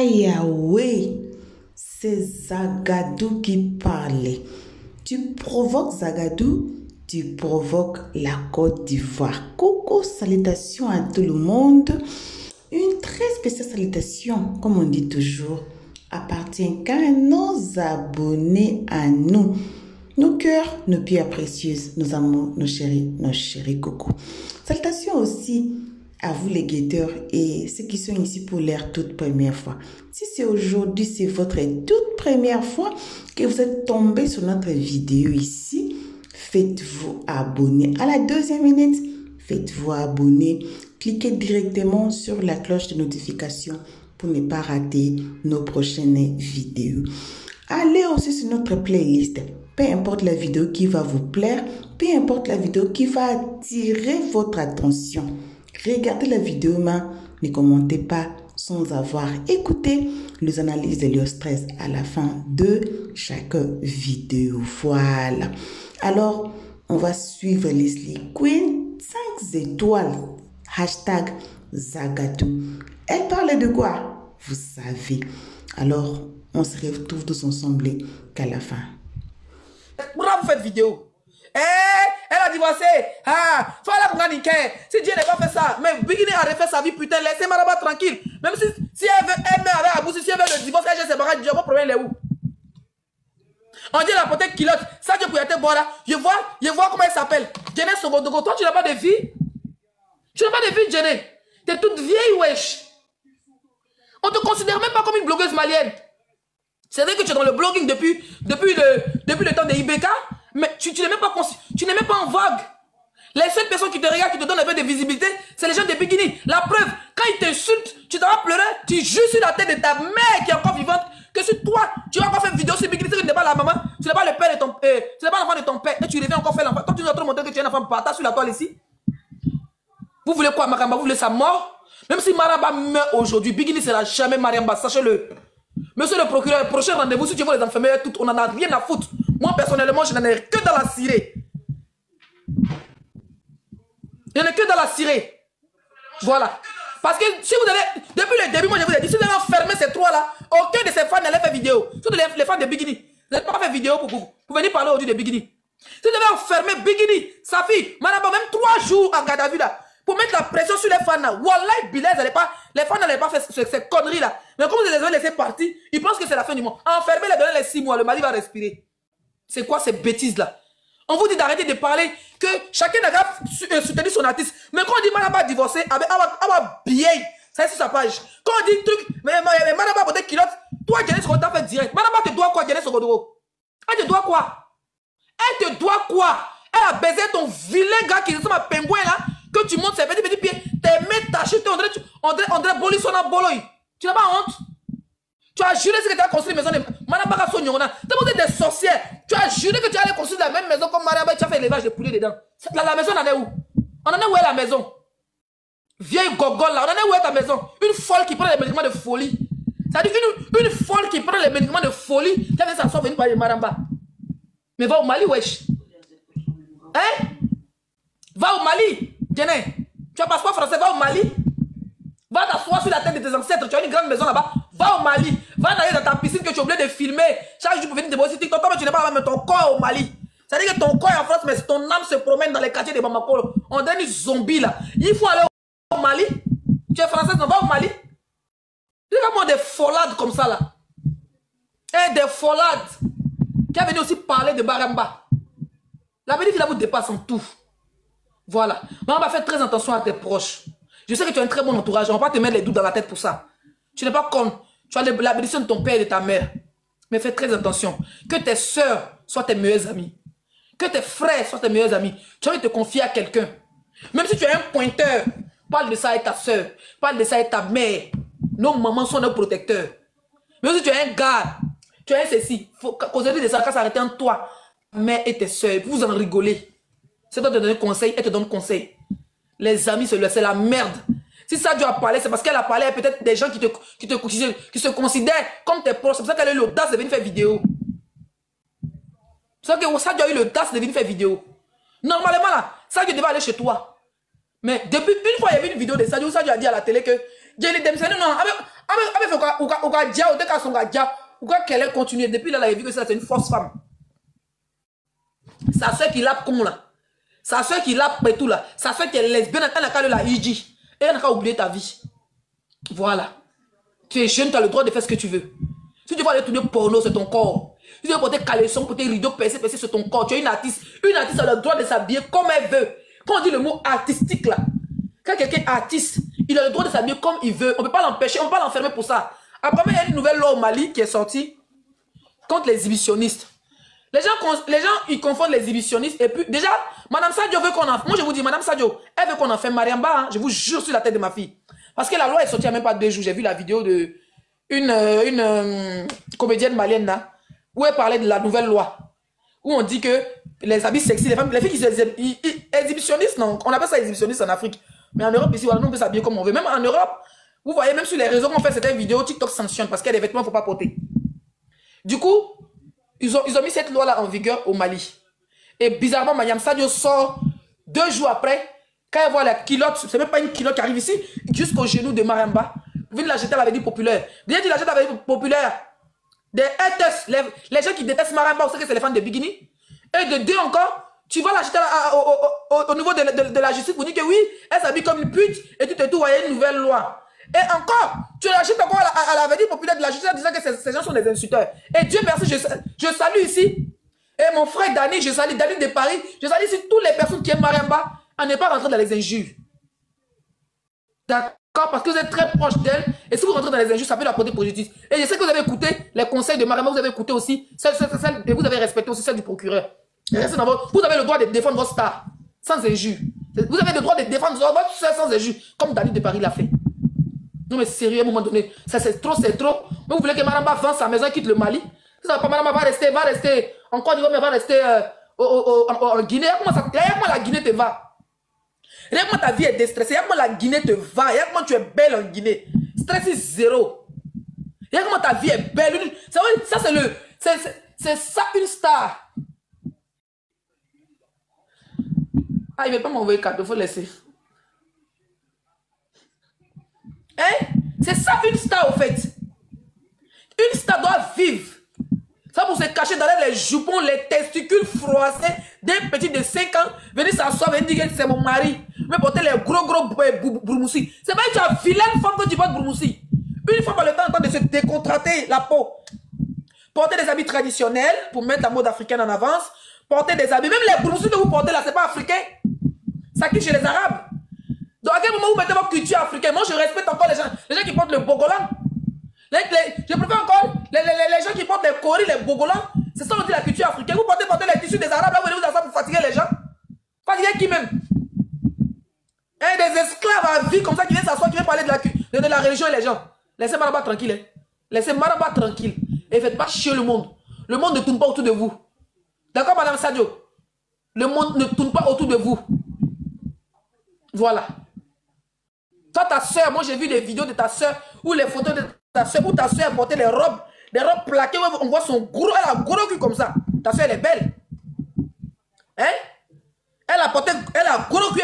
Yahweh, c'est Zagadou qui parlait. Tu provoques Zagadou, tu provoques la Côte d'Ivoire. Coucou, salutations à tout le monde. Une très spéciale salutation, comme on dit toujours, appartient qu'à nos abonnés, à nous. Nos cœurs, nos pierres précieuses, nos amours, nos chéris coucou. Salutations aussi à vous les guetteurs et ceux qui sont ici pour leur toute première fois. Si c'est aujourd'hui, c'est votre toute première fois que vous êtes tombé sur notre vidéo ici, faites-vous abonner. À la deuxième minute, faites-vous abonner. Cliquez directement sur la cloche de notification pour ne pas rater nos prochaines vidéos. Allez aussi sur notre playlist. Peu importe la vidéo qui va vous plaire, peu importe la vidéo qui va attirer votre attention. Regardez la vidéo, mais ne commentez pas sans avoir écouté les analyses de l'Eostress à la fin de chaque vidéo. Voilà. Alors, on va suivre Leslie Queen, 5 étoiles, hashtag Zagadou. Elle parlait de quoi? Vous savez. Alors, on se retrouve tous ensemble qu'à la fin. Pourquoi vous faites vidéo? Elle a divorcé. Ah, fallait qu'on a niqué. Si Dieu n'a pas fait ça, mais Bikini a refait sa vie, putain, laissez Maraba tranquille. Même si elle veut, elle met avec Abou, si elle veut le divorce, elle se séparée, Dieu, mon problème, il est où? On dit la potée kilote. Ça, Dieu, pour y être bon là. Je vois comment elle s'appelle. Jenny Sogodogo. Toi, tu n'as pas de vie? Tu n'as pas de vie, Jenny. T'es toute vieille, wesh. On te considère même pas comme une blogueuse malienne. C'est vrai que tu es dans le blogging depuis le temps de IBK, mais tu n'es même pas en vogue. Les seules personnes qui te regardent, qui te donnent un peu de visibilité, c'est les gens de Bikini. La preuve, quand ils t'insultent, tu dois pleurer, tu joues sur la tête de ta mère qui est encore vivante, que sur toi, tu vas encore faire une vidéo sur Bikini, tu n'es pas la maman, tu n'es pas le père de ton tu n'es pas l'enfant de ton père, et tu reviens encore faire l'enfant. Toi, tu dois te montrer que tu es un enfant partage sur la toile ici. Vous voulez quoi, Maramba? Vous voulez sa mort? Même si Maramba meurt aujourd'hui, Bikini sera jamais Maramba, sachez-le. Monsieur le procureur, prochain rendez-vous, si tu veux les enfermer toutes, on n'en a rien à foutre. Moi, personnellement, je n'en ai que dans la cirée. Je n'en ai que dans la cirée. Voilà. Parce que si vous avez, depuis le début, moi je vous ai dit, si vous avez enfermé ces trois-là, aucun de ces fans n'allait faire vidéo. Surtout les fans de Bikini. Vous n'avez pas fait vidéo pour venir parler aujourd'hui de Bikini. Si vous avez enfermé Bikini, sa fille, madame, même 3 jours en garde à vue là, pour mettre la pression sur les fans là. Wallahi, Bilal, les fans n'allaient pas faire ces conneries là. Mais comme vous les avez laissés partir, ils pensent que c'est la fin du monde. Enfermer les donner les 6 mois, le Mali va respirer. C'est quoi ces bêtises là? On vous dit d'arrêter de parler que chacun n'a soutenu son artiste. Mais quand on dit Manaba divorcé, Awa bien, ça c'est sur sa page. Quand on dit truc, mais Manaba pour des kilotes, toi Janice Roda fait direct. Manaba te doit quoi, Janice Rodo? Elle te doit quoi? Elle te doit quoi? Elle a baisé ton vilain gars qui ressemble à pingouin là. Que tu montes ses petits pieds, tes mains tachées, on dirait Bolisson à Boloy. Tu n'as pas honte? Tu as juré que tu as construit une maison de Manabaka Sonyona. Tu as des sorcières. Tu as juré que tu allais construire la même maison comme Maraba. Tu as fait l'élevage de poulet dedans. La maison, on en est où? On en est où est la maison? Vieille gogole là, on en est où est ta maison? Une folle qui prend les médicaments de folie. C'est-à-dire une folle qui prend les médicaments de folie. Qui avait ça sort venir par les Maramba. Mais va au Mali, wesh. Hein? Va au Mali. Jenny, tu as un passeport français, va au Mali. Va t'asseoir sur la tête de tes ancêtres. Tu as une grande maison là-bas. Va au Mali. Va aller dans ta piscine que tu as oublié de filmer. Chaque jour pour venir te bosser TikTok. Toi, mais tu n'es pas là, mais ton corps au Mali. C'est-à-dire que ton corps est en France, mais ton âme se promène dans les quartiers de Bamako. On donne une zombie là. Il faut aller au Mali. Tu es française, non, va au Mali. Regarde-moi des folades comme ça là. Et des folades. Qui a venu aussi parler de Baramba. La bénéfice là vous dépasse en tout. Voilà. Mais on va faire très attention à tes proches. Je sais que tu as un très bon entourage. On va pas te mettre les doutes dans la tête pour ça. Tu n'es pas con. Tu as la bénédiction de ton père et de ta mère. Mais fais très attention. Que tes soeurs soient tes meilleurs amis. Que tes frères soient tes meilleurs amis. Tu as envie de te confier à quelqu'un. Même si tu es un pointeur, parle de ça avec ta soeur. Parle de ça avec ta mère. Nos mamans sont nos protecteurs. Même si tu es un gars, tu es un ceci. Qu'aujourd'hui de ça, quand ça arrête en toi, mère et tes soeurs, vous en rigolez. C'est toi de donner conseil, elle te donne conseil. Les amis, c'est la merde. Si ça a parlé, c'est parce qu'elle a parlé à peut-être des gens qui se considèrent comme tes proches. C'est pour ça qu'elle a eu l'audace de venir faire vidéo. C'est pour ça que ça a eu l'audace de venir faire vidéo. Normalement, là, ça devait aller chez toi. Mais depuis une fois, il y avait une vidéo de Sadio. Sadio a dit à la télé que J'ai dit, non, qu'elle ait continué. Depuis là, elle a vu que c'est une fausse femme. Sa soeur qui l'a con là. Sa soeur qui l'a tout là. Sa soeur qui est lesbienne, elle n'a qu'à la Iji. Et elle n'a qu'à oublier ta vie. Voilà. Tu es jeune, tu as le droit de faire ce que tu veux. Si tu veux aller tourner porno, c'est ton corps. Si tu veux porter caleçon, porter rideau, percer, c'est ton corps. Tu es une artiste. Une artiste a le droit de s'habiller comme elle veut. Quand on dit le mot artistique là, quand quelqu'un est artiste, il a le droit de s'habiller comme il veut. On ne peut pas l'empêcher, on ne peut pas l'enfermer pour ça. Après, il y a une nouvelle loi au Mali qui est sortie contre les exhibitionnistes. Les gens, ils confondent les exhibitionnistes. Et puis, déjà, Madame Sadio veut qu'on en... Moi, je vous dis, Madame Sadio, elle veut qu'on en fait Mariamba. Hein, je vous jure sur la tête de ma fille. Parce que la loi est sortie il n'y a même pas 2 jours. J'ai vu la vidéo de une comédienne malienne là, où elle parlait de la nouvelle loi. Où on dit que les habits sexy, les filles qui sont exhibitionnistes, non, on appelle ça exhibitionnistes en Afrique. Mais en Europe, ici, voilà, nous, on peut s'habiller comme on veut. Même en Europe, vous voyez, même sur les réseaux, on fait certaines vidéos, TikTok sanctionne parce qu'il y a des vêtements qu'il ne faut pas porter. Du coup, ils ont mis cette loi-là en vigueur au Mali. Et bizarrement, Mayam Sadio sort 2 jours après, quand elle voit la culotte, c'est même pas une culotte qui arrive ici, jusqu'au genou de Mariamba. Vous venez la jeter à la Avenue Populaire. Bien dit la jeter à la Avenue Populaire. Des haters, les gens qui détestent Mariamba, vous savez que c'est les fans de Bikini. Et de 2 encore, tu vas la jeter au niveau de la justice pour dire que oui, elle s'habille comme une pute et tout et tout, il y a une nouvelle loi. Et encore, tu l'achètes encore à l'avenue populaire de la justice en disant que ces gens sont des insulteurs. Et Dieu merci, je salue ici. Et mon frère Dani, je salue Dani de Paris. Je salue ici toutes les personnes qui aiment Mariamba. On n'est pas rentré dans les injures. D'accord? Parce que vous êtes très proche d'elle. Et si vous rentrez dans les injures, ça peut la porter pour justice. Et je sais que vous avez écouté les conseils de Mariamba. Vous avez écouté aussi et vous avez respecté aussi celle du procureur. Vous avez le droit de défendre votre star sans injure. Vous avez le droit de défendre votre soeur sans injure. Comme Dani de Paris l'a fait. Non mais sérieux, à un moment donné, ça c'est trop, c'est trop. Mais vous voulez que Mariamba vende sa maison et quitte le Mali? Ça va pas, Mariamba va rester en Côte d'Ivoire, mais va rester en Guinée. Regarde comment la Guinée te va. Regarde comment ta vie est déstressée. Regarde comment la Guinée te va. Regarde comment tu es belle en Guinée. Stress zéro. Regarde comment ta vie est belle. Ça c'est ça une star. Ah, il ne veut pas m'envoyer cadeau, il faut laisser. Hein? C'est ça une star au fait. Une star doit vivre. Ça pour se cacher derrière les jupons, les testicules froissés d'un petit de 5 ans. Venir s'asseoir et dire que c'est mon mari. Mais porter les gros bourmoussis. C'est pas que tu as vilaine femme que tu portes bourmoussis. Une femme a le temps de se décontracter la peau. Porter des habits traditionnels pour mettre la mode africaine en avance. Porter des habits. Même les bourmoussis que vous portez là, c'est pas africain. Ça quitte chez les Arabes. Donc à quel moment vous mettez votre culture africaine? Moi je respecte encore les gens qui portent le bogolan. Je préfère encore les gens qui portent les koris, les bogolans. C'est ça on dit la culture africaine. Vous portez les tissus des Arabes, là vous venez vous asseoir pour fatiguer les gens. Fatiguer qui même? Des esclaves à vie comme ça qui viennent s'asseoir, qui viennent parler de la religion et les gens. Laissez Mariamba tranquille. Hein. Laissez Mariamba tranquille. Et faites pas chier le monde. Le monde ne tourne pas autour de vous. D'accord Madame Sadio? Le monde ne tourne pas autour de vous. Voilà. Toi, ta soeur, moi j'ai vu des vidéos de ta soeur ou les photos de ta soeur où ta soeur portait des robes plaquées, on voit son gros, elle a un gros cul comme ça. Ta soeur elle est belle. Hein? Elle a gros cul.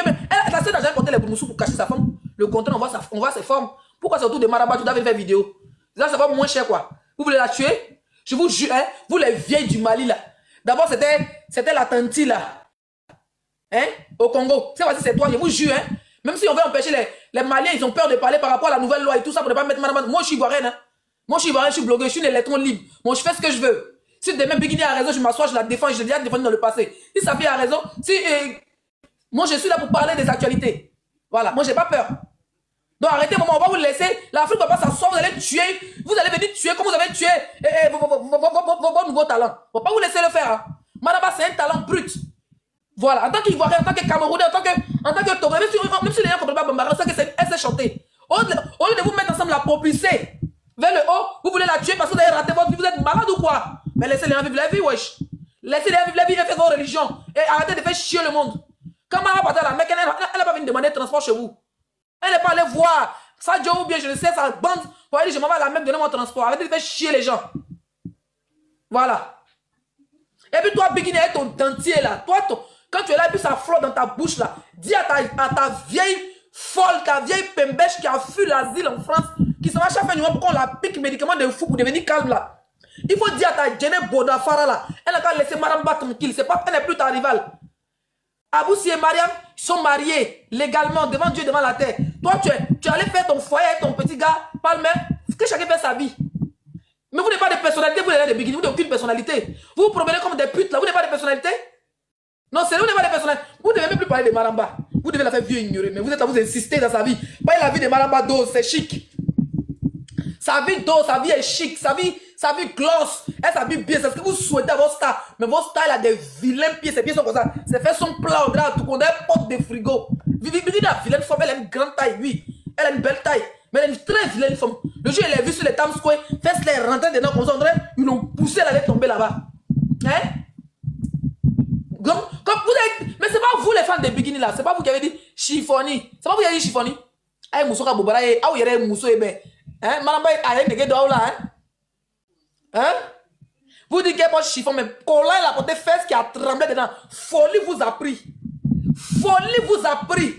Ta soeur n'a jamais porté les boumoussous pour cacher sa femme. Le contraire, on voit ses formes. Pourquoi c'est autour de Mariamba, tu dois faire vidéo? Là, ça va moins cher quoi. Vous voulez la tuer? Je vous jure, hein? Vous les vieilles du Mali là. D'abord c'était la tantie là. Hein? Au Congo. C'est toi, je vous jure, hein? Même si on veut empêcher les Maliens, ils ont peur de parler par rapport à la nouvelle loi et tout ça pour ne pas mettre Mariamba. Moi, je suis ivoirienne, hein? Moi, je suis ivoirienne, je suis blogueur, je suis un électron libre. Moi, je fais ce que je veux. Si demain Bikini a raison, je m'assois, je la défends, je l'ai déjà défendu dans le passé. Si sa fille a raison, moi, je suis là pour parler des actualités. Voilà, moi, j'ai pas peur. Donc, arrêtez, maman, on va vous laisser. L'Afrique ne va pas s'asseoir, vous allez tuer. Vous allez venir tuer comme vous avez tué vos nouveaux talents. On va pas vous laisser le faire. Hein. Mariamba, c'est un talent brut. Voilà, en tant qu'Ivoirien, en tant que Camerounais, en tant que Togolais, même si les gens ne comprennent pas Bambara, c'est qu'elle sait chanter. Au lieu de vous mettre ensemble, la propulser vers le haut, vous voulez la tuer parce que vous avez raté votre vie, vous êtes malade ou quoi? Mais laissez les gens vivre la vie, wesh. Laissez les gens vivre la vie et faites vos religions. Et arrêtez de faire chier le monde. Quand Mara partait à la Mecque, elle n'a pas venu demander de transport chez vous. Elle n'est pas allée voir Sadio ou bien je ne sais, sa bande, pour aller dire je m'en vais à la Mecque, donnez-moi transport. Arrêtez de faire chier les gens. Voilà. Et puis toi, Bikini, ton dentier là, quand tu es là et puis ça flotte dans ta bouche là, dis à ta vieille folle, ta vieille pembèche qui a fui l'asile en France, qui s'en va chaque fin du mois pour qu'on la pique médicaments de fou pour devenir calme là. Il faut dire à ta Djene Bodafara là, elle n'a qu'à laisser Maramba tranquille, c'est pas, elle n'est plus ta rivale. Aboussi et Mariam sont mariés légalement devant Dieu, devant la terre. Toi, tu allais faire ton foyer avec ton petit gars, Palmer, que chacun fait sa vie. Mais vous n'avez pas de personnalité, vous n'avez des beginnings, vous n'avez aucune personnalité. Vous vous promenez comme des putes là, vous n'avez pas de personnalité. Non, c'est vous n'avez pas de personnalité. Vous ne devez même plus parler de Maramba. Vous devez la faire vieux ignorer, mais vous êtes à vous insister dans sa vie. Pas la vie de Maramba d'eau, c'est chic. Sa vie d'eau, sa vie est chic, sa vie gloss, elle s'habille bien, c'est ce que vous souhaitez à vos stars. Mais vos stars, a des vilains pieds, ses pieds sont comme ça. C'est fait son plat, on dirait tout qu'on a un pot de frigo. Vivi la vilaine forme, elle a une grande taille, oui. Elle a une belle taille, mais elle a une très vilaine forme. Le jour, elle a vu sur les Times Square, fesses les rentrer dedans comme ça, on dirait, ils l'ont poussé, elle allait tomber là-bas. Hein? Donc, comme vous êtes, mais c'est pas vous les fans de bikini là, c'est pas vous qui avez dit chiffoni. C'est pas vous qui avez dit chiffoni. Aïe, Moussouka Boubara, aïe, où y a Moussou et ben. Hein? Madame, aïe, n'est-ce que là, hein? Hein? Vous dites qu'elle porte chiffon, mais Colin a porté fesses qui a tremblé dedans. Folie vous a pris. Folie vous a pris.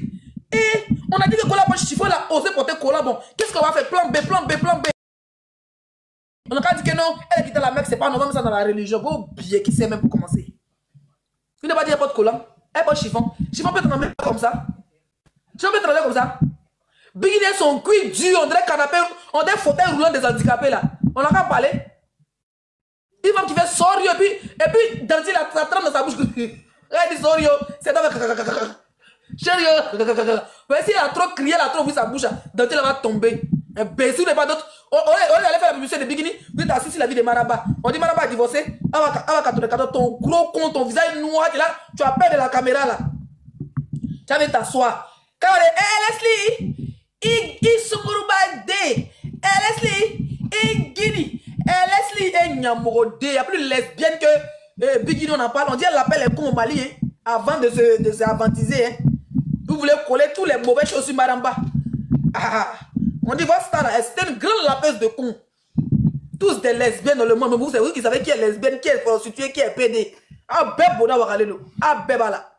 Et on a dit que Colin porte chiffon, elle a osé porter Colin. Bon, qu'est-ce qu'on va faire? Plan B, plan B, plan B. On a dit que non, elle a quitté la Mecque, c'est pas normal, mais ça dans la religion. Vous oubliez qui sait même pour commencer. Vous n'avez pas dit qu'elle porte Colin. Elle porte chiffon. Chiffon peut trembler comme ça. Chiffon peut trembler comme ça. Biggie son cuir dur, on dirait canapé, on dirait fauteuil roulant des handicapés là. On n'a qu'à parler. Il va qui fait sorio et puis danser la trame dans sa bouche. Elle dit sorio, c'est dans chério. Mais s'il a trop crié, il a trop vu sa bouche, danser va tomber. Imbécile, n'est pas d'autre. On allait faire la publicité de Bikini. Vous êtes assis sur la vie de Maraba. On dit Maraba a divorcé. Ton gros con, ton visage noir qui là, tu as peur de la caméra là. Tu vas t'asseoir. Quand on est, Leslie, il s'ouvre de. Leslie, il guini. Leslie est Nyamorode. Il n'y a plus de lesbienne que Bikini, on en parle. On dit elle l'appelle les cons au Mali hein, avant de se avantiser. Hein. Vous voulez coller tous les mauvaises choses sur Maramba. On dit votre star, c'était une grande lapeuse de cons. Tous des lesbiennes dans le monde. Mais vous savez qui savez qui est lesbienne, qui est prostituée, qui est PD. Ah, bébé, bon, on va aller là. Ah, bébé, là.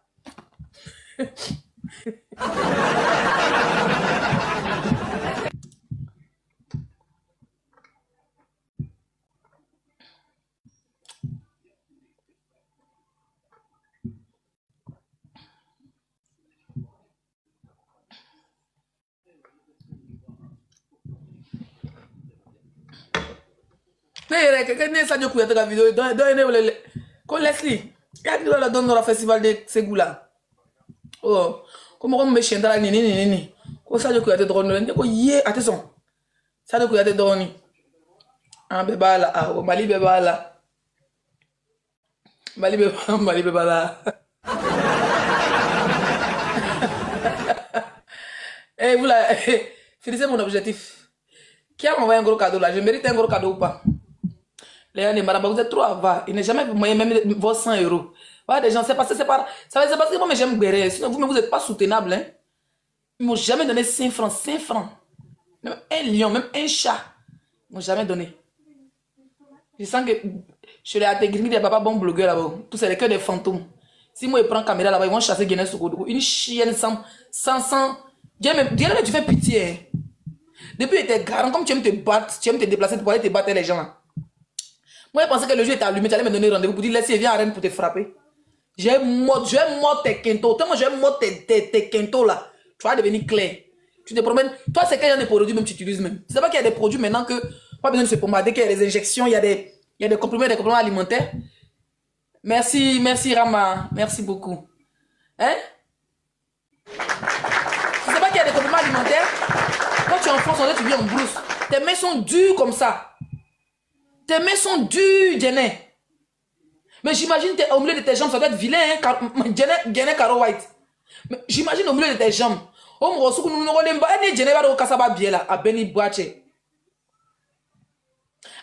Quelqu'un n'est pas de la vidéo. Quand Leslie, il y a qui dans le festival de Ségou là. Oh, comment on me chante là, nini. Quand ça, je crois que tu es drôle. Attention. Ça, je crois que tu es drôle. Ah, bébé là. Ah, Mali bébé là. Mali bébé là. Eh, vous là, finissez mon objectif. Qui a envoyé un gros cadeau là? Je mérite un gros cadeau ou pas? Les gens de vous êtes trop avare. Il n'est jamais moyen même vos 100 €. Voilà, des gens, c'est parce que moi, j'aime guérir. Sinon, vous n'êtes pas soutenable. Hein? Ils ne m'ont jamais donné 5 francs. 5 francs. Même un lion, même un chat. Ils ne m'ont jamais donné. Je sens que chez les atégris, il n'y a pas bon blogueur là-bas. Tout c'est les cœurs des fantômes. Si moi, je prends la caméra là-bas, ils vont chasser Guinness au Kodougou. Une chienne sans. Dieu, tu fais pitié. Hein? Depuis, tu étais garant, comme tu aimes te battre, tu aimes te déplacer pour aller te battre les gens là. Moi, je pensais que le jeu était allumé, tu allais me donner rendez-vous pour dire, laissez, viens à Rennes pour te frapper. J'ai mort tes quintos. Tellement j'ai mort tes quintos là. Tu vas devenir clair. Tu te promènes. Toi, c'est quel genre de produits même tu utilises même. Tu sais pas qu'il y a des produits maintenant que, pas besoin de se pommader, qu'il y a des injections, il y a des compléments alimentaires. Merci Rama. Merci beaucoup. Hein? Tu sais pas qu'il y a des compléments alimentaires? Quand tu es en France, tu vis en brousse. Tes mains sont dures comme ça. Tes mains sont dures, Jenny. Mais j'imagine au milieu de tes jambes, ça doit être vilain, hein, Jenny Caro White. Mais j'imagine au milieu de tes jambes. Oh, mon rosou, nous n'avons pas dit Jenny va au Kassaba Biela, à Beni Boache.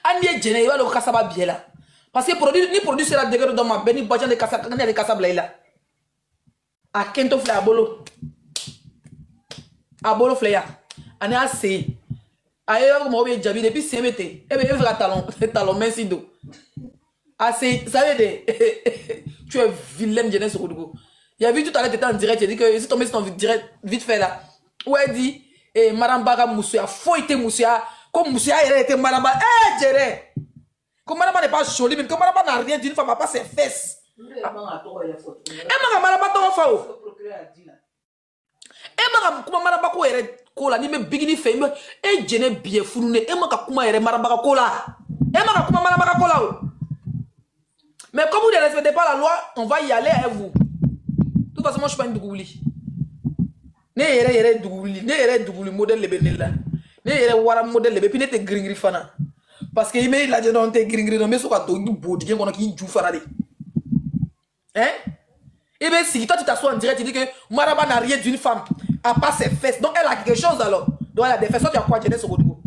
Annie Jenny va au Kassaba Biela. Parce que ni produit sera dégueulasse dans ma Beni Boache de Kassaba là. À Kento Flea Abolo. Abolo Flea. Annie a essayé. Aïe, vous m'avez déjà vu depuis 5 minutes. Et bien, il fera talon, merci d'eau. Ah, c'est, ça veut dire, tu es vilaine, Jenny Sokoudou. Il y a vu tout à l'heure, tu étais en direct, tu as dit que si tombé sur ton direct, vite fait là. où elle dit, Madame Baga Moussia, faut être Moussia, comme Moussia elle était Madame Baga, Djere. Comme Madame n'est pas jolie, mais comme Madame n'a rien d'une femme, n'a pas ses fesses. Et Madame Baga Fao. Et Madame Baga Kola, ni me bigini fait, et Djene bien founé, et Madame Baga Kola. Et Madame Baga Kola. Mais comme vous ne respectez pas la loi, on va y aller avec vous. De toute façon, moi je ne suis pas une dougouli. Ne yere dougouli, ne yere dougouli modèle le benella. Ne yere wara modèle le be puis ne te gringri fana. Parce que il me la dit non te gringri non mais so ka to du bodi qu'on a qui jou fana de. Hein? Et bien si toi tu t'assois en direct, tu dis que Maraba n'a rien d'une femme à part ses fesses. Donc elle a quelque chose alors. Donc elle a des fesses. Toi tu as quoi Jeunesse Sogodougou?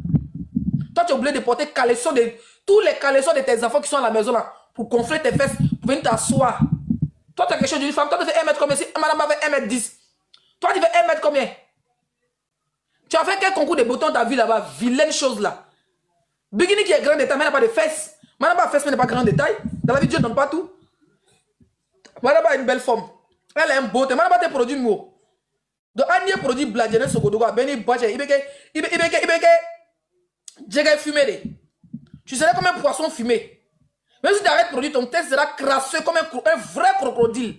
Toi tu es obligé de porter caleçon de tous les caleçons de tes enfants qui sont à la maison là pour gonfler tes fesses, pour venir t'asseoir. Toi tu as quelque chose d'une femme, toi tu fais 1 mètre combien? Si Madame avait 1 mètre 10. Toi, tu fais 1 mètre combien? Tu as fait quel concours de boutons ta vie là-bas? Vilaine chose là. Bikini qui est grand détail, mais n'a pas de fesses. Madame a fesses, mais n'a pas grand détail. Dans la vie, Dieu ne donne pas tout. Madame a une belle forme. Elle a un beau thé. Madame a des produits mou. Donc, un nier produit bladjené sur Godoga. Beni Baché. Ibeke. Djega fumé. Tu serais comme un poisson fumé. Même si tu arrêtes de produire, ton test sera crasseux comme un vrai crocodile.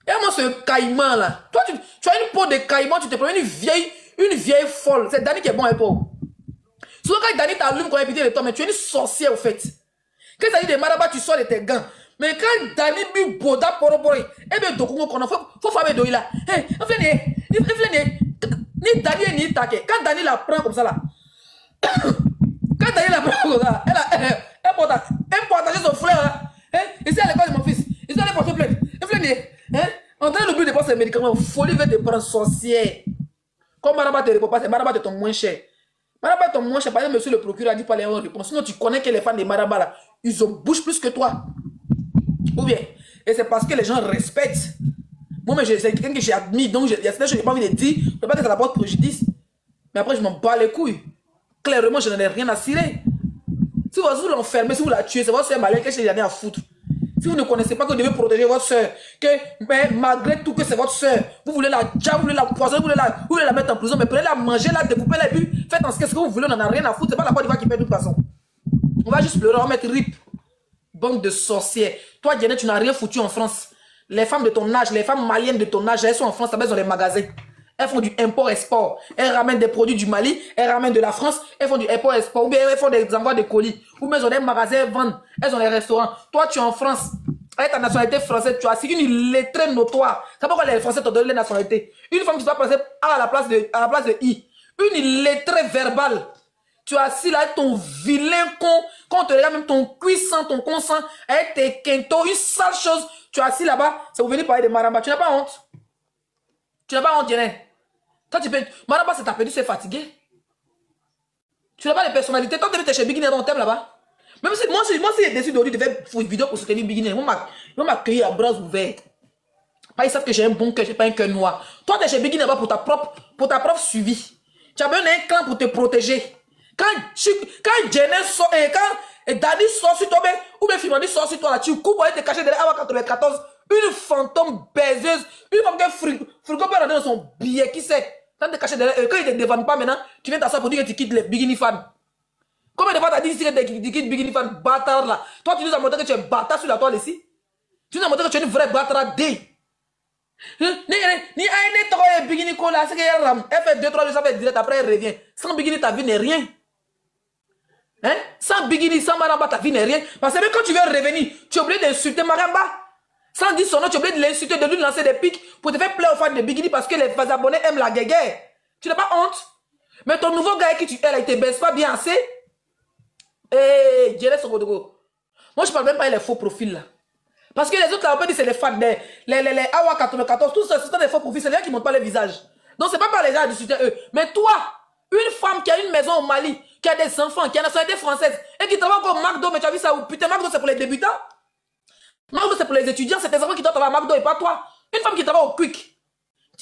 Et moi, ce caïman là, toi, tu as une peau de caïman, tu te prends une vieille folle. C'est Dani qui est bon avec toi. Souvent, quand Dani t'allume quand il pitié de toi, mais tu es une sorcière au fait. Quand ça dit de Maraba, tu sors de tes gants. Mais quand Dani bu boda porobori, eh bien, donc, faut faire de là. Hé, ni Dani ni Take. Quand Dani la prend comme ça là, quand Dani la prend comme ça, elle peut partager son frère. Ici à l'école de mon fils, ici à l'école de mon fils. Hein? En train d'oublier de prendre ces médicaments, folie va te prendre sorcière. Comme Maraba te répond pas, c'est Maraba te tombe moins cher. Maraba tombe moins cher, par exemple, monsieur le procureur a dit pas les réponses. Sinon, tu connais que les fans de Maraba là, ils ont bouche plus que toi. Ou bien, et c'est parce que les gens respectent. Moi, mais c'est quelqu'un que j'ai admis, donc il y a certaines choses que je n'ai pas envie de dire, je ne peux pas que ça apporte préjudice. Mais après, je m'en bats les couilles. Clairement, je n'en ai rien à cirer. Si vous l'enfermez, si vous la tuez, c'est votre soeur malin, qu'est-ce que j'en ai à foutre? Si vous ne connaissez pas que vous devez protéger votre soeur, que malgré tout que c'est votre soeur, vous voulez la diable, vous voulez la poisonner, vous voulez la mettre en prison, mais prenez-la, mangez-la, découpez-la, et puis faites en ce que vous voulez, on n'en a rien à foutre, c'est pas la Côte d'Ivoire qui paie de toute façon. On va juste pleurer, on va mettre rip. Bande de sorcières. Toi, Diane, tu n'as rien foutu en France. Les femmes de ton âge, les femmes maliennes de ton âge, elles sont en France, elles ont des magasins. Elles font du import-export. Elles ramènent des produits du Mali, elles ramènent de la France, elles font du import-export. Ou bien elles font des envois de colis. Ou bien elles ont des magasins, elles vendent. Elles ont des restaurants. Toi, tu es en France. Avec ta nationalité française, tu as signé une illettrée notoire. C'est pourquoi les Français t'ont donné la nationalité. Une femme qui doit passer à la place de I. Une illettrée verbale. Tu as assis là avec ton vilain con. Quand on te regarde même ton cuisson, ton consent, avec tes quintos, une sale chose. Tu as assis là-bas, c'est pour venir parler de Maramba. Tu n'as pas honte. Tu n'as pas honte, Diane. Toi, tu peux. Maramba, c'est ta perdu, c'est fatigué. Tu n'as pas de personnalité. Toi, tu es chez Bigini, on t'aime là-bas. Même si moi, si j'ai décidé de faire une vidéo pour soutenir Bigini, ils vont m'accueillir à bras ouverts. Ils savent que j'ai un bon cœur, j'ai pas un cœur noir. Toi, tu es chez Bigini là-bas pour ta propre suivi. Tu as besoin d'un clan pour te protéger. Quand Jenner sort, quand Dani sort sur toi, ou bien Fimani sort sur toi, là, tu coupes pour aller te cacher derrière Awa 94, une fantôme baiseuse, une femme qui frigo peut rentrer dans son billet, qui sait? Quand tu te caches derrière, quand ils ne te défendent pas maintenant, tu viens t'asseoir pour dire que tu quittes les Bigini fans. Combien de fois t'as dit ici que tu quittes Bigini fan bâtard là? Toi, tu nous as montré que tu es bâtard sur la toile ici. Tu nous as montré que tu es une vraie bâtard D. Ni aïe trop Bigini Kola, c'est qu'elle rame. Elle fait 2-3 jours, ça fait direct, après elle revient. Sans Bigini, ta vie n'est rien. Hein? Sans Bigini, sans Maramba, ta vie n'est rien. Parce que même quand tu veux revenir, tu es obligé d'insulter Maramba. Sans dire son nom, tu es obligé de l'insulter, de lui lancer des pics pour te faire plaire aux fans de Bigini parce que les abonnés aiment la guéguerre. Tu n'as pas honte? Mais ton nouveau gars qui tu es là, il te baisse pas bien assez. Eh, Djere Sogodougou. Moi, je parle même pas des faux profils là. Parce que les autres là, on peut dire c'est les fans, les Awa 94, tous ce sont des faux profils, c'est les gens qui ne montrent pas le visage. Donc, c'est pas les gens à discuter eux. Mais toi, une femme qui a une maison au Mali, qui a des enfants, qui a une nationalité française, et qui travaille encore au McDo, mais tu as vu ça où? Putain, McDo c'est pour les débutants. McDo c'est pour les étudiants, c'est tes enfants qui doivent travailler à McDo et pas toi. Une femme qui travaille au Quick.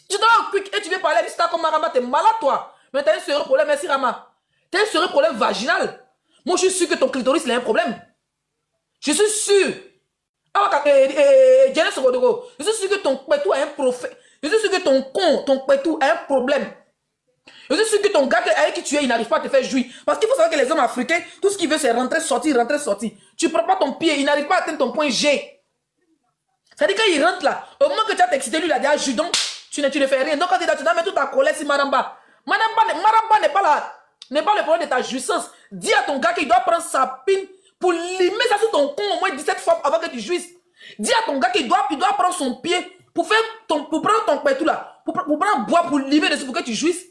Tu travailles au Quick et tu viens parler à l'histoire comme Maramba, t'es malade toi. Mais t'as un sérieux problème, merci Rama. T'as un sérieux problème vaginal. Moi, je suis sûr que ton clitoris, il a un problème. Je suis sûr. Je suis sûr que ton pétou a un prophète. Je suis sûr que ton con, ton pétou a un problème. Je suis sûr que ton gars avec qui tu es, il n'arrive pas à te faire jouir. Parce qu'il faut savoir que les hommes africains, tout ce qu'ils veulent, c'est rentrer, sortir, rentrer, sortir. Tu prends pas ton pied, il n'arrive pas à atteindre ton point G. C'est-à-dire quand il rentre là, au moment que tu as excité, lui, il a dit, ah, jus, donc, tu ne fais rien. Donc quand tu es là, tu dois mettre toute ta colère sur Maramba. Maramba n'est pas là. N'est pas le problème de ta jouissance. Dis à ton gars qu'il doit prendre sa pine pour limer ça sur ton con au moins 17 fois avant que tu jouisses. Dis à ton gars qu'il doit prendre son pied pour prendre ton pétou là, pour prendre bois pour limer dessus pour que tu jouisses.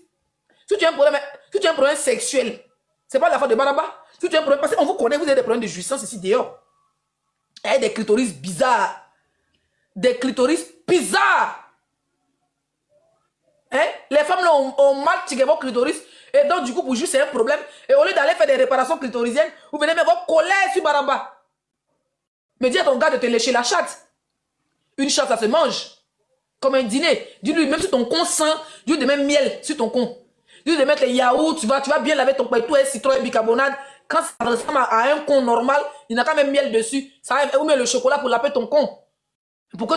Si tu as un problème sexuel, c'est pas la faute de Maramba. Si tu as un problème, parce qu'on vous connaît, vous avez des problèmes de jouissance ici dehors. Il y a des clitoris bizarres. Des clitoris bizarres. Hein? Les femmes là ont mal tiré vos clitoris. Et donc du coup pour jouir c'est un problème. Et au lieu d'aller faire des réparations clitorisiennes, vous venez mettre vos colères sur Maramba. Mais dis à ton gars de te lécher la chatte. Une chatte ça se mange. Comme un dîner. Dis-lui même si ton con sent, dis-lui de mettre miel sur ton con. Dis-lui de mettre les yaourts, tu vas bien laver ton pétou et citron et bicarbonate. Quand ça ressemble à un con normal, il n'a qu'à mettre miel dessus. Ou même le chocolat pour laver ton con. Pour que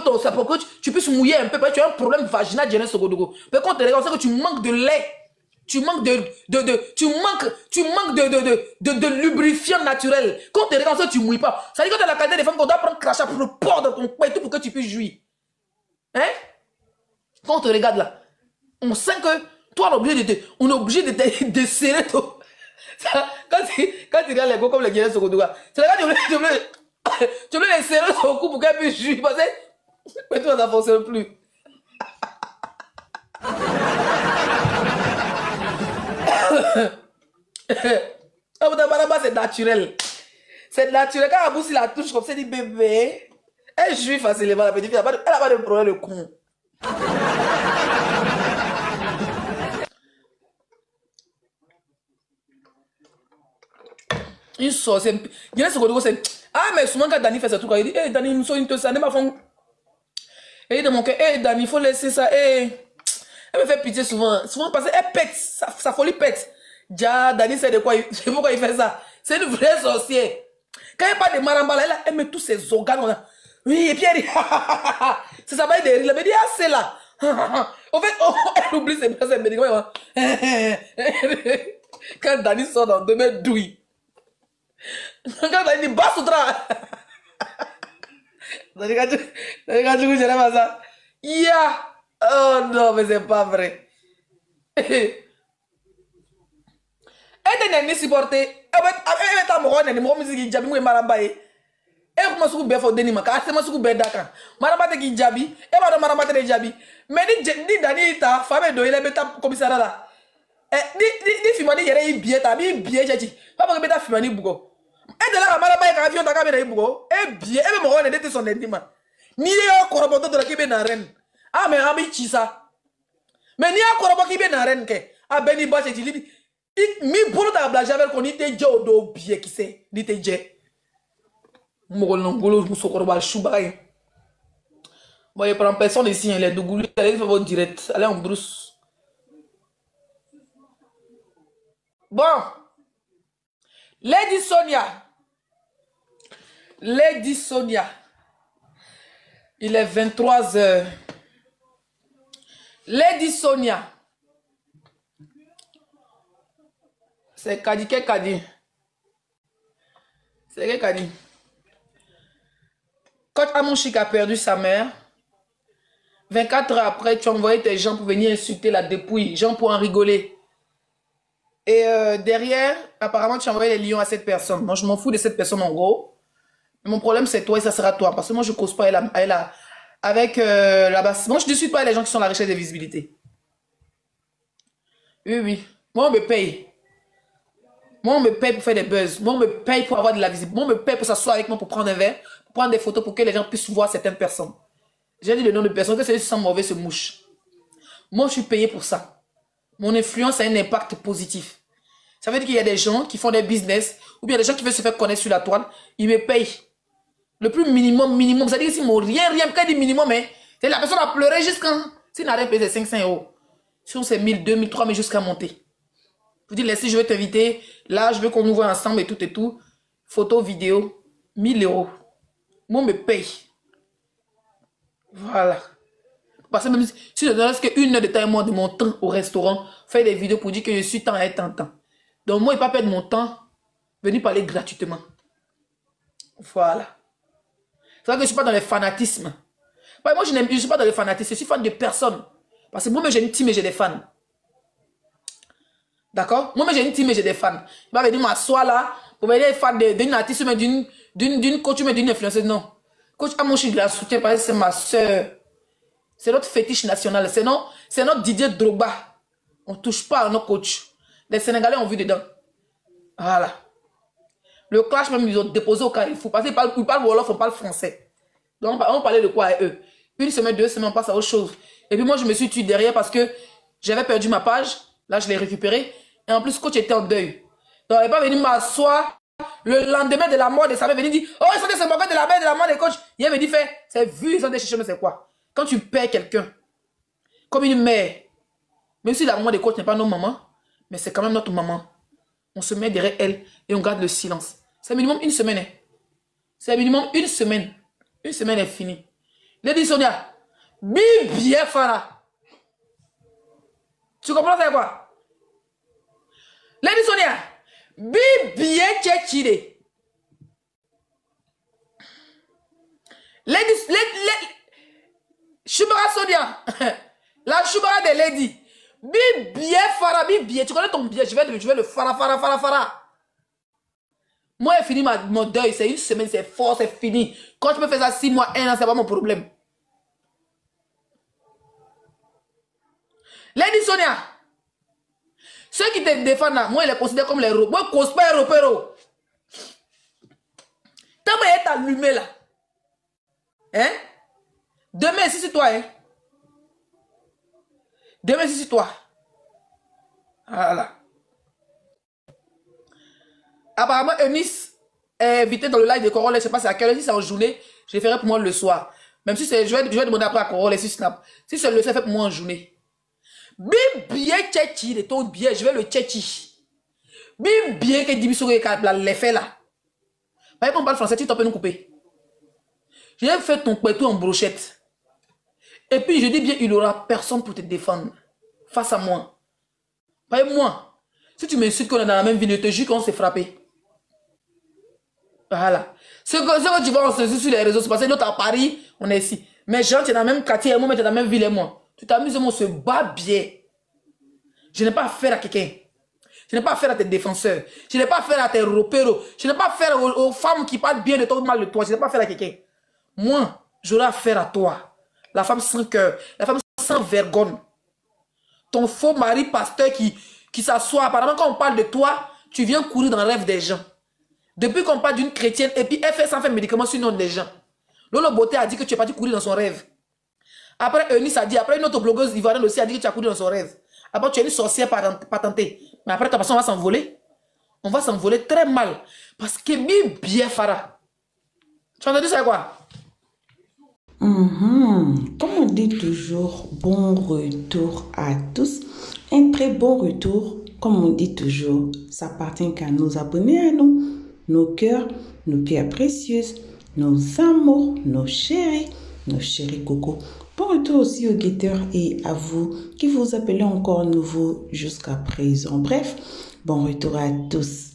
tu puisses mouiller un peu, parce que tu as un problème vaginal, Jeunesse Sogodogo. Mais quand tu regardes, c'est que tu manques de lait. Tu manques de lubrifiant naturel. Quand tu regardes, tu ne mouilles pas. Ça veut dire que tu as la qualité des femmes qu'on doit prendre crachat pour le port de ton pétou pour que tu puisses jouir. Hein? Quand on te regarde là, on sent que toi, on est obligé de te desserrer. Quand tu regardes les gars comme les Jeunesse Sogodogo, c'est là que tu veux les serrer sur le cou pour qu'elle puisse jouir. Parce que toi, ça ne fonctionne plus. C'est naturel. C'est naturel. Quand la bouche la touche comme ça, elle dit bébé. Elle jouit facilement, la petite fille. Elle n'a pas de problème de con. Une sorcière. Il y a ce que c'est. Ah, mais souvent quand Dani fait ce truc, il dit, Dani, nous sommes une ça, ma femme. Et il dit, mon cœur, Dani, il faut laisser ça. Elle me fait pitié souvent. Souvent parce qu'elle pète, sa folie pète. Déjà, Dani sait de quoi c'est pourquoi il fait ça. C'est une vraie sorcière. Quand il parle de Maramba, elle met tous ses organes. Oui, et puis elle dit, c'est ça va être de rire. Elle me dit, ah, c'est là. En fait, elle oublie ses médicaments. Quand Dani sort dans 2 mètres douille. Quand Dani dit, bas soutra. Yeah. Oh non, mais c'est pas vrai. Elle n'est supportée. Elle est à moi, elle est moi, musique, Jabi, moi, Marambaye. Elle m'a soukou befo denima, car c'est ma soukou bedaka. Marambate qui Jabi, elle va dans Marambate de Jabi. Mais ni Dani, ta femme de il est commissariat là. Ni Fimani, il y a une billet, j'ai dit. Papa, que Fimani Bougo. Et de là, Marambaye, quand avion, ta caméra Bougo. Et bien, elle m'a dit son endima. Ni un corroborateur de la Kébé Naren. Ah, mais Ami Chisa. Mais ni un corroborateur qui vient Naren. Ah, Benny Bache, il dit. Mi bolo ta blague avec qu'on était déjà au dos bien qui sait. Ni te j'ai. Molongolo, Moussokorba, Choubaï. Bon, il prend personne ici, il est dougoulé. Allez, il va direct. Allez en brousse. Bon. Lady Sonia. Lady Sonia. Il est 23h. Lady Sonia. C'est Kadi, qu'est-ce Kadi? C'est qu'est-ce Kadi? Quand Amonchik a perdu sa mère, 24 heures après, tu as envoyé tes gens pour venir insulter la dépouille, gens pour en rigoler. Et derrière, apparemment, tu as envoyé les lions à cette personne. Moi, je m'en fous de cette personne en gros. Mais mon problème, c'est toi et ça sera toi. Parce que moi, je ne cause pas avec la basse. Moi, je ne suis pas les gens qui sont à la recherche de visibilité. Oui, oui. Moi, on me paye. Moi, on me paye pour faire des buzz. Moi, on me paye pour avoir de la visibilité. Moi, on me paye pour s'asseoir avec moi, pour prendre un verre, pour prendre des photos, pour que les gens puissent voir certaines personnes. J'ai dit le nom de personnes, que celui qui sent mauvais se mouche. Moi, je suis payé pour ça. Mon influence a un impact positif. Ça veut dire qu'il y a des gens qui font des business, ou bien des gens qui veulent se faire connaître sur la toile, ils me payent. Le plus minimum. Ça veut dire que si mon rien, quand il dit minimum, c'est la personne a pleuré jusqu'à... S'il n'a rien payé, c'est 500 €. Sinon, c'est 1000, 2000, 3000 jusqu'à monter. Je dis, laissez, je vais t'inviter. Là, je veux qu'on nous voit ensemble et tout. Photo, vidéo, 1000 €. Moi, on me paye. Voilà. Parce que même si je donne qu'une heure de temps et moins de mon temps au restaurant, faire des vidéos pour dire que je suis tant et tant. Donc moi, il ne pas perdre mon temps, venir parler gratuitement. Voilà. C'est vrai que je ne suis pas dans le fanatisme. Moi, je ne suis pas dans le fanatisme, je suis fan de personne. Parce que moi-même, j'ai une team et j'ai des fans. D'accord? Moi-même, j'ai une team et j'ai des fans. Il va venir m'asseoir là, pour venir être fan d'une artiste, mais d'une coach, mais d'une influenceuse. Non. Coach Amoshi de la soutien parce que c'est ma soeur. C'est notre fétiche national. C'est notre Didier Drogba. On ne touche pas à nos coachs. Les Sénégalais ont vu dedans. Voilà. Le clash, même, ils ont déposé au Carrefour. Parce qu'ils parlent Wolof, on parle français. Donc, on parlait de quoi à eux? Une semaine, 2 semaines, on passe à autre chose. Et puis moi, je me suis tué derrière parce que j'avais perdu ma page. Là, je l'ai récupérée. Et en plus, coach était en deuil. Donc, il n'est pas venu m'asseoir le lendemain de la mort de sa mère. Venir dire, oh, ils sont des moqueurs de la mort des coachs. Il me dit, c'est vu, ils ont des chichons, c'est quoi? Quand tu perds quelqu'un, comme une mère, même si la maman des coachs n'est pas nos mamans, mais c'est quand même notre maman. On se met derrière elle et on garde le silence. C'est minimum une semaine. Hein. C'est minimum une semaine. Une semaine est finie. Lady Sonia, bien Farah. Tu comprends ça quoi? Lady Sonia, bien Tchéchide. Lady Shubara Sonia, la Shubara de Lady. Bien Farah, bien. Tu connais ton bien, je vais le Farah. Moi, j'ai fini mon deuil, c'est une semaine, c'est fort, c'est fini. Quand tu me fais ça 6 mois, 1 an, c'est pas mon problème. Lady Sonia, ceux qui te défendent là, moi, je les considère comme les ropes. Moi, je ne cause pas les ropes. Tant que tu es allumé là, hein? Demain, si c'est toi, hein? Demain, si c'est toi. Voilà. Apparemment, Eunice est invité dans le live de Corolla. Je ne sais pas c'est à quelle heure. Si c'est en journée, je le ferai pour moi le soir. Même si c'est, je vais demander après à Corolla sur Snap. Si c'est le fait pour moi en journée. Bien tchéchi de ton bien, je vais le tchéchi. Bien que Dibiso les fait là. Par exemple, on parle français, tu peux nous couper. Je vais faire ton pétou en brochette. Et puis je dis bien, il n'y aura personne pour te défendre. Face à moi. Par exemple, moi, si tu m'insultes qu'on est dans la même ville, je te jure qu'on s'est frappé. Voilà. Ce que tu vois sur les réseaux, c'est parce que nous, à Paris, on est ici. Mais Jean, tu es dans le même quartier, moi, tu es dans la même ville et moi. Tu t'amuses, on se bat bien. Je n'ai pas affaire à quelqu'un. Je n'ai pas affaire à tes défenseurs. Je n'ai pas affaire à tes repéros. Je n'ai pas affaire aux femmes qui parlent bien de toi ou mal de toi. Je n'ai pas affaire à quelqu'un. Moi, j'aurai affaire à toi. La femme sans cœur. La femme sans vergogne. Ton faux mari pasteur qui s'assoit. Apparemment, quand on parle de toi, tu viens courir dans le rêve des gens. Depuis qu'on parle d'une chrétienne, et puis elle fait sans faire médicaments sur le nom des gens. Lolo Beauté a dit que tu es parti courir dans son rêve. Après, Eunice a dit, après une autre blogueuse ivoirienne aussi a dit que tu as couru dans son rêve. Après, tu es une sorcière patentée. Mais après, ta personne va s'envoler. On va s'envoler très mal. Parce que bien Farah. Tu as entendu ça quoi? Comme on dit toujours, bon retour à tous. Un très bon retour, comme on dit toujours, ça appartient qu'à nos abonnés, à nous, nos cœurs, nos pierres précieuses, nos amours, nos chéris cocos. Bon retour aussi aux guetteurs et à vous qui vous appelez encore nouveau jusqu'à présent. Bref, bon retour à tous.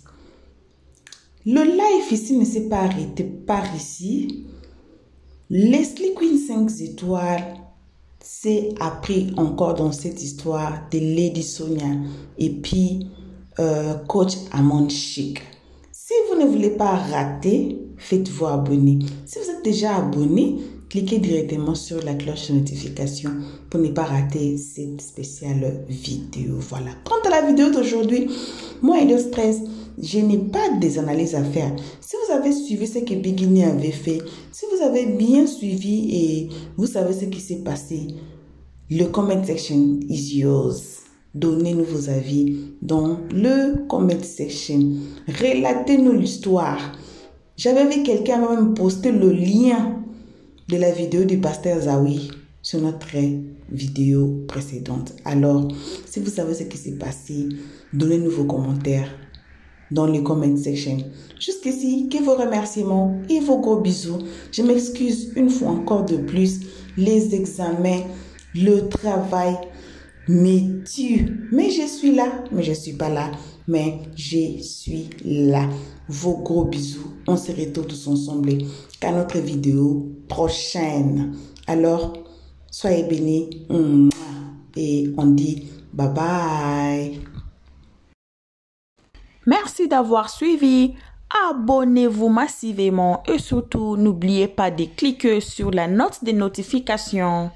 Le live ici ne s'est pas arrêté par ici. Leslie Queen 5 étoiles s'est appris encore dans cette histoire de Lady Sonia et puis coach Amon Chic. Si vous ne voulez pas rater, faites-vous abonner. Si vous êtes déjà abonné, cliquez directement sur la cloche de notification pour ne pas rater cette spéciale vidéo. Voilà. Quant à la vidéo d'aujourd'hui, moi et le stress, je n'ai pas des analyses à faire. Si vous avez suivi ce que Bigini avait fait, si vous avez bien suivi et vous savez ce qui s'est passé, le comment section is yours. Donnez-nous vos avis dans le comment section. Relatez-nous l'histoire. J'avais vu quelqu'un même poster le lien de la vidéo du pasteur Zawi sur notre vidéo précédente. Alors, si vous savez ce qui s'est passé, donnez-nous vos commentaires dans le comment section. Jusqu'ici, que vos remerciements et vos gros bisous. Je m'excuse une fois encore de plus. Les examens, Le travail me tue. Mais je suis là. Mais je ne suis pas là. Mais je suis là. Vos gros bisous. On se retrouve tous ensemble qu'à notre vidéo prochaine. Alors, soyez bénis. Et on dit bye bye. Merci d'avoir suivi. Abonnez-vous massivement et surtout n'oubliez pas de cliquer sur la note de notification.